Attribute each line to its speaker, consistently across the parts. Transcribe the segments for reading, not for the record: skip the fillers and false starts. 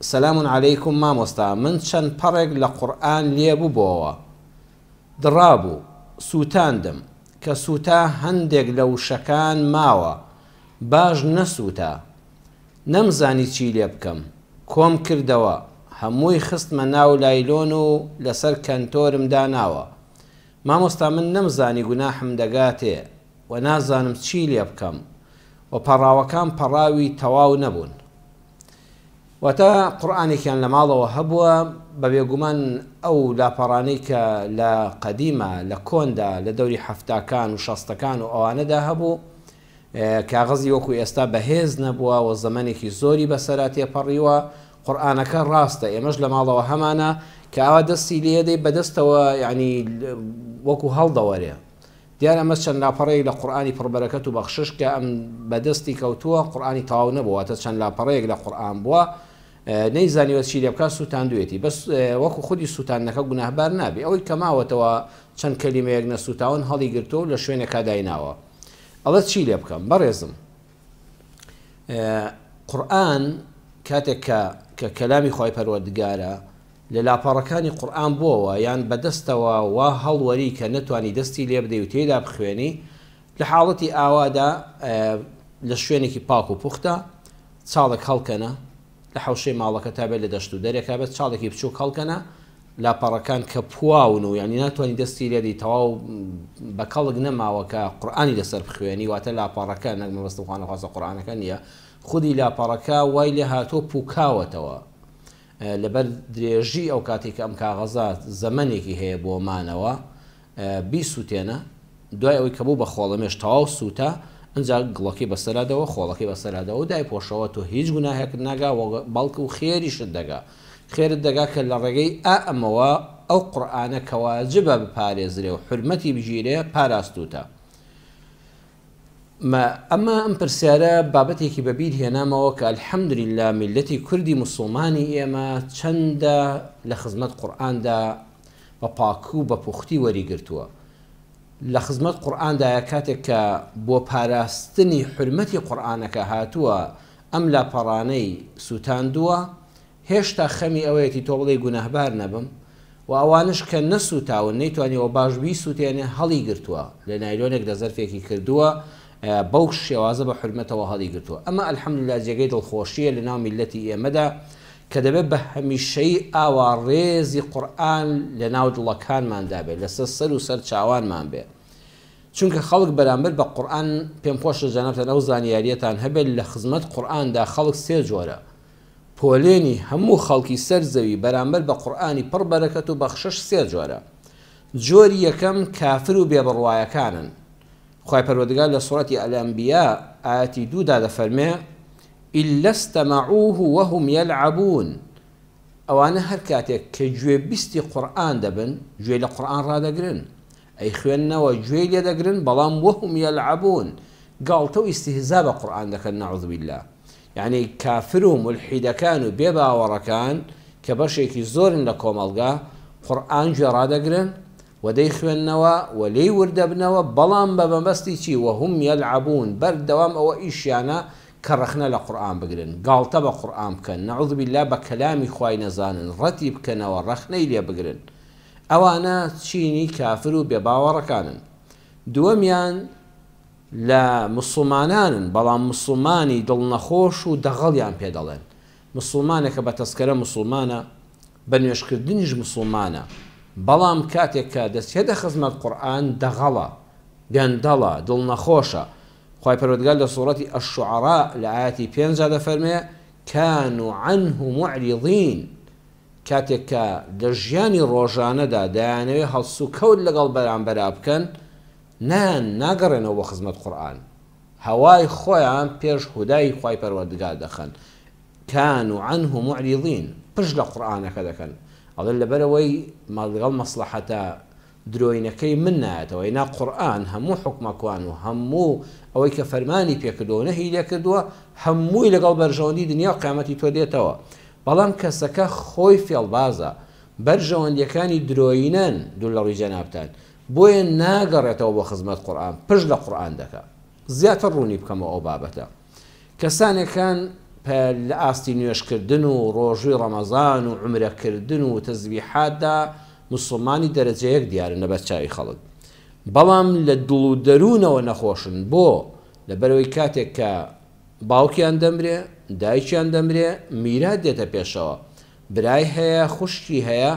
Speaker 1: سلام عليكم مامۆستا، من چەند پەڕێک لە قورئان لێبوو بۆەوە دڕابوو سووتاندم کە سووتا هەندێک لە وشەکان ماوە باش نەسووتا نەمزانی چی لێ بکەم کۆم کردەوە هەمووی خستمە ناو لایلۆن و لەسەر کەنتۆرم داناوە مامۆستا من نەمزانی گوناحم دەگاتێ و نازانم چی لێ بکەم و پەڕاوەکان پەڕاوی تەواو نەبوون واتە قورئانێکیان لە ماڵەوە هەبووە بە بێگومان ئەو لاپەڕانەی کە لە قەدیمە لە کۆندا لە دەوری حەفتاکان و شەستەکان و ئەوانەدا هەبوو کاغەزی وەکو ئێستا بەهێز نەبووە و زەمانێکی زۆری بەسەرا تێپەڕیوە قورئانەکە ڕاستە ئێمەش لە ماڵەوە هەمانە کە ئاوا دەستی لێدەی بەدەستەوە یعنی وەکو هەڵدەوەرێ دیارە ئەمە چەند لاپەڕەیەک لە قورئانی پڕبەرەکەت و بەخشش کە ئەم بەدەستی کەوتووە قورئانی تەواو نەبووەتە چەند لاپەڕەیەک لە قورئان بووە نەیزانیوە چی لێ بکات سووتاندوێتی بەس وەکو خودی سووتانەکە گوناهبار نابێ ئەوەی کە ماوەتەوە چەند کەلیمەیەک نەسووتاون هەڵی گرتووە لە شوێنێکا دایناوە ئەڵە چی لێ بکەم بەڕێزم قورئان کاتێک کە کەلامی خۆی پەروەردگارە لە لاپەڕەکانی قورئان بووەوە یان بەدەستەوە وا هەڵوەری کە نەتوانی دەستی لێ بدەی و تێدا بخوێنی لە حاڵەتی ئاوادا لە شوێنێکی پاک و پوختە چاڵێک هەڵکەنە لە حەوشەی ماڵەکە تا بێت لە دەشت و دەرێکا بێت چاڵێکی بچووک هەڵکەنە لاپەڕەکان کە پواون و یعنی ناتوانانی دەستی لێدی تەواو بە کەڵک نەماوە کە قورئانی لەسەر بخوێنی واتە لاپەڕەکە نەک مەبەستم خوانەخواستە قورئانەکە نییە خودی لاپەڕەکە وای لێ هاتۆ پوکاوەتەوە لەبەر درێژی ئەو کاتێک ئەم کاغەزات زەمەنێکی هەیە بۆ مانەوە بیسووتێنە دوای ئەوەی کە بوو بە خۆڵەمێش تەواو سووتە ئەنجا گڵەکەی بەسەرادەوە خۆڵەکەی بەسەرادەوە و دای پۆشەوە تۆ هیچ گوناهێک ناگا بەڵکو و خێریشت دەگا خێرت دەگا کە لە ڕێگەی ئەمەوە ئەو قورئانە کە واجبە بپارێزرێ و حورمەتی بگیرێ پاراستوتە ئەمە ئەم پرسیارە بابەتێکی بەبیر هێنامەوە کە ئەلحەمدوللیلا میلەتی کوردی موسڵمانی ئێمە چەندە لە خزمەت قورئاندا بە پاکی و بە پوختی وەریگرتووە لە خزمەت قورئاندایە کاتێک کە بۆ پاراستنی حورمەتی قورئانەکە هاتووە ئەم لاپەڕانەی سووتاندووە هێشتا خەمی ئەوەیەتی تۆ بڵێ گوناهبار نەبم و ئەوانش کە نەسووتاون نەیتوانیەوە باش بیسووتێنێ هەڵی گرتووە لە نایلۆنێک لە زەرفێکی کردووە بەو شێوازە بە حورمەتەوە هەڵی گرتووە ئەمە ئەلحەمدوللیلا جێگەی دڵخۆشیە لە ناو میلەتی ئێمەدا کە دەبێت بە هەمیشەی ئاوا ڕێزی قورئان لە ناو دڵەکانماندا بێت لەسەر سەر و سەر چاوانمان بێ چونکە خەڵک بەرامبەر بە قورئان پێم خۆشە جەنابتان ئەو زانیاریەتان هەبێت لە خزمەت قورئاندا خەڵک سێ جۆرە پۆلێنی هەموو خەڵکی سەر زەوی بەرامبەر بە قورئانی پڕ بەرەکەت و بەخشش سێ جۆرە جۆری یەکەم کافر و بێبڕوایەکانن خی پەروەردگار لە سوڕەتی ئەلئەنبیا ئاەتی دوودا دەفەرمێ ئیلا استەمەعوه وهم یەلعەبون ئەوانە هەر کاتێک کە گوێبیستی قورئان دەبن گوێ لە قورئان ڕادەگرن ئەی خوێندنەوە گوێی لێ دەگرن بەڵام وهم یەلعەبون گاڵتە و ئیستیهزا بە قورئان دەکەن نەعوذ بالله یعنی کافر و مولحیدەکان و بێباوەڕەکان کە بەشێکی زۆرن لە کۆمەڵگا قورئان گوێ ڕادەگرن و دەی خوێندنەوە و لێی وردەبنەوە بەڵام بە مەبەستی چی وهم یەلعەبون بەردەوام ئەوە ئیشیانە کە ڕەخنە لە قورئان بگرن گاڵتە بە قورئان بکەن نەعوذ بالله بە کەلامی خوای نەزانن ڕەتی بکەنەوە ڕەخنەی لێ بگرن ئەوانە چینی کافر و بێباوەڕەکانن دووەمیان لە مسڵمانانن بەڵام مسڵمانی دڵنەخۆش و دەغەڵیان پێ دەڵێن مسڵمانێکە بە تەسکەرە مسڵمانە بە نوێشکردنیش مسڵمانە بەڵام کاتێک کە دەستێتە خزمەت قورئان دەغەڵە گەندەڵە دڵنەخۆشە خی پەروەردگار لە سوڕەتی ئەشعەڕا لە ئاەتی 5 دەفەرمێ كانوا عنه معرضين کاتێک کە لە ژیانی ڕۆژانەدا دەیانەوێ هەڵسوکەوت لەگەڵ بەرامبەرا بکەن ناگەڕێنەوە بۆ خزمەت قورئان هەوای خۆیان پێش هودای خی پەروەردگار دەخەن كانوا عنه معرضين پشت لە قورئانەکە دەکەن ئەڵێن لەبەرەوەی لەگەڵ مەسلەحەتە درۆینەکەی من نایەتەوە ئینا قورئان هەموو حوکمەکوان و هەموو ئەوەی کە فەرمانی پێکردەوە نەهی لێ کردووە هەمووی لەگەڵ بەرژەوەندی دنیا و قیامەتی تۆ دێتەوە بەڵام کەسەکە خۆی فێڵبازە بەرژەوەندیەکانی درۆینەن دوو لە ڕووی جەنابتان بۆیە ناگەڕێتەوە بۆ خزمەت قورئان پشت لە قورئان دەکات زیاتر ڕوونی بکەمەوە ئەو بابەتە کەسانێکان لە ئاستی نوێشکردن و ڕۆژووی ڕەمەزان و عومرەکردن و تەزبیحاتدا موسڵمانی دەرەجەیەک دیارە لە بەرچاوی خەڵک. بەڵام لە دڵ و دەروونەوە نەخۆشن بۆ لەبەرەوەی کاتێک کە باوکیان دەمرێ، دایکیان دەمرێ، میرات دێتە پێشەوە، برای هەیە، خوشکی هەیە،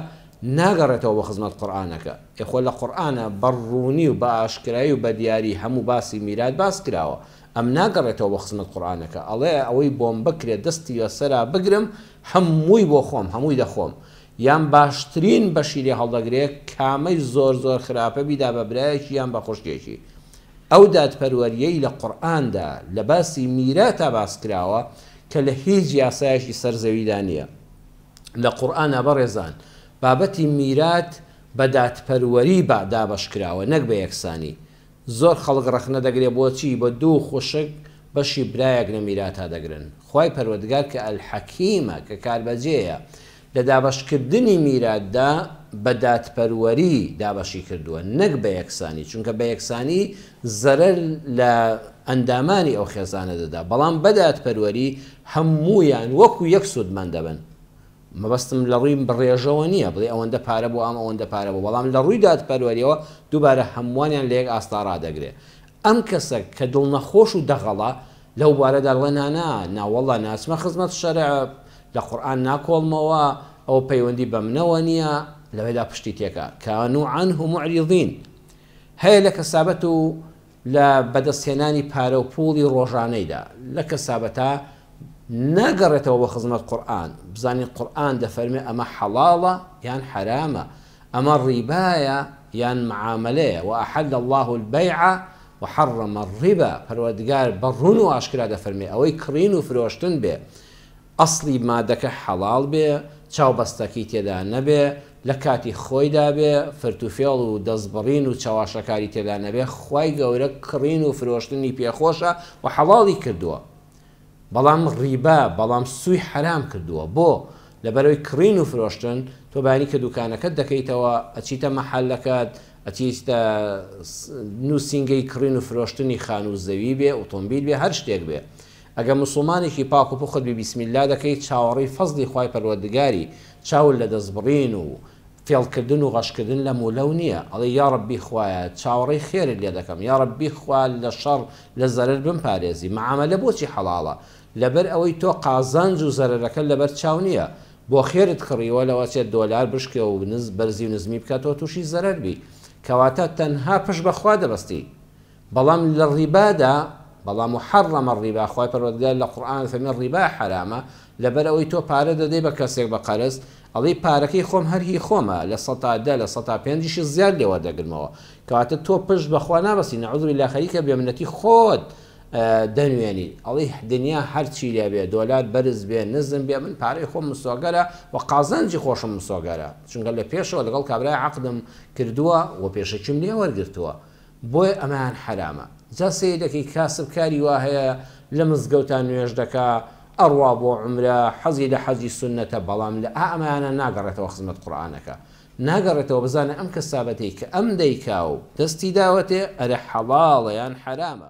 Speaker 1: ناگەڕێتەوە بە خزمەت قورئانەکە. ئێخۆ لە قورئانە بەڕوونی و بە ئاشکرایی و بە دیاری هەموو باسی میرات باس کراوە. ئەم ناگەڕێتەوە بە خزمەت قورئانەکە، ئەڵێ ئەوەی بۆم بکرێت دەستی وەسەرا بگرم هەمووی بۆ خۆم، هەمووی دەخۆم. یان باشترین بەشی لێ هەڵدەگرێت کامەی زۆر زۆر خراپە بیدا بە برایەکی یان بە خوشکێکی. ئەو دادپەروەریەی لە قورئاندا لە باسی میراتە باس کراوە کە لە هیچ یاسایەکی سەرزەویدا نییە. لە قورئانە بەڕێزان بابەتی میرات بە دادپەروەری دابەش کراوە، نەک بە یەکسانی. زۆر خەڵک ڕەخنە دەگرێت بۆچی بە دوو خوشک بەشی برایەک لە میراتا دەگرن. خوای پەروەردگار کە ئەلحەکیمە، کە کاربەجێیە، لە دابەشکردنی میراتدا بە دادپەروەری دابەشی کردووە، نەک بە یەکسانی، چونکە بە یەکسانی زەرەر لە ئەندامانی ئەو خێزانە دەدا، بەڵام بە دادپەروەری هەموویان وەکو یەک سوودمان دەبن. مەبەستم لە ڕووی بڕێژەوە نییە بڵێ ئەوەندە پارە بۆ ئەم ئەوەندە پارە بۆ، بەڵام لە ڕووی دادپەروەریەوە دووبارە هەمووانیان لە یەک ئاستا ڕادەگرێت. ئەم کەسە کە دڵ نەخۆش و دەغەڵە لەو بارەدا دەڵێ ناوەڵڵا ناچمە خزمەت شەرع، لە قورئان ناکۆڵمەوە، ئەو پەیوەندی بە منەوە نییە، لەوێدا پشتی تێکە. کانوا عنه معرضین. هەیە لە کەسابەت و لە بەدەستهێنانی پارە و پوڵی ڕۆژانەیدا لە کەسابەتە ناگەڕێتەوە بە خزمەت قورئان. بزانین قورئان دەفەرمێ ئەمە حەڵاڵە یان حرامە، ئەمە ڕیبایە یان معاملەیە. وأحل الله البيع وحرم الربا. پەروەردگار بەڕوون و ئاشکرا دەفەرمێ ئەوەی کڕین و فرۆشتن بێ، ئەسڵی مادەکە حەڵاڵ بێ، چاوبەستەکەی تێدا نەبێ، لە کاتی خۆیدا بێ، فرتوفێڵ و دەستبڕین و چاواشەکاری تێدا نەبێ. خوای گەورە کڕین و فرۆشتنی پێخۆشە و حەڵاڵی کردووە، بەڵام ڕیبا، بەڵام سوی حرام کردووە. بۆ لەبەرەوەی کڕین و فرۆشتن تۆ بانی کە دوکانەکەت دەکەیتەوە، ئەچیتە مەحەلەکەت، ئەچیتە نووسینگەی کڕین و فرۆشتنی خان و زەوی بێ، ئۆتۆمبیل بێ، هەر شتێک بێ. ئەگە مسلمانێکی پاک و پوخت بێ بیسمیلا دەکەیت، چاوەڕی فەزلی خوای پەروەردگاری، چاول لە دەستبڕین و فێڵکردن و غەشکردن لە مولەو نییە. ئەڵێ یا ڕەبی خوایە چاوەڕی خێرت لێ دەکەم، یا ڕەبی خوا لە شەڕ لە زەرەر بمپارێزی. معاملە بۆچی حەڵاڵە؟ لەبەر ئەوەی تۆ قازانج و زەرەرەکە لەبەر چاو نییە، بۆ خێرت کڕیوە لەوە چێت دۆلار بشکێ و بەرزی و نزمی بکاتەوە تووشی زەرەر بی، کەواتە تەنها پشت بەخوا دەبەستی. بەڵام لە ڕیبادا، بەڵام محەڕەمە ڕیبا، خوای پەروەردگار لە قورئان فەرمێ ڕیبا حرامە، لەبەر ئەوەی تۆ پارە دەدەی بە کەسێک بە قەرز، ئەڵێ پارەکەی خۆم هەر هی خۆمە، لە ١٠٠ لە ١٠٥ زیاد لێوە دەگرمەوە، کەواتە تۆ پشت بەخوا نابەسی، نەعوذ بالله خەریکە بێمنەتی خۆت دەنوێنی. ئەڵێ دنیا هەرچی لێ بێ، دۆلار بەرز بێ، نزم بێ، من پارەی خۆم مسۆگەرە و قازانجی خۆشم مسۆگەرە، چونکە لە پێشەوە لەگەڵ کابرای عەقدم کردووە و پێشەکیم لێ وەرگرتووە، بۆیە ئەمان حرامە. جا سەیدەکەی کاسبکاری وا هەیە لە مزگەوتان نوێژ دەکا، ئەڕوا بۆ عومرە، حەزی لە حەجی سونەتە، بەڵام لە ئەمانە ناگەڕێتەوە خزمەت قورئانەکە، ناگەڕێتەوە. بزانە ئەم کەسابەتەی کە ئەم دەیکا و دەستی داوەتێ ئەرە حەڵاڵە یان حرامە.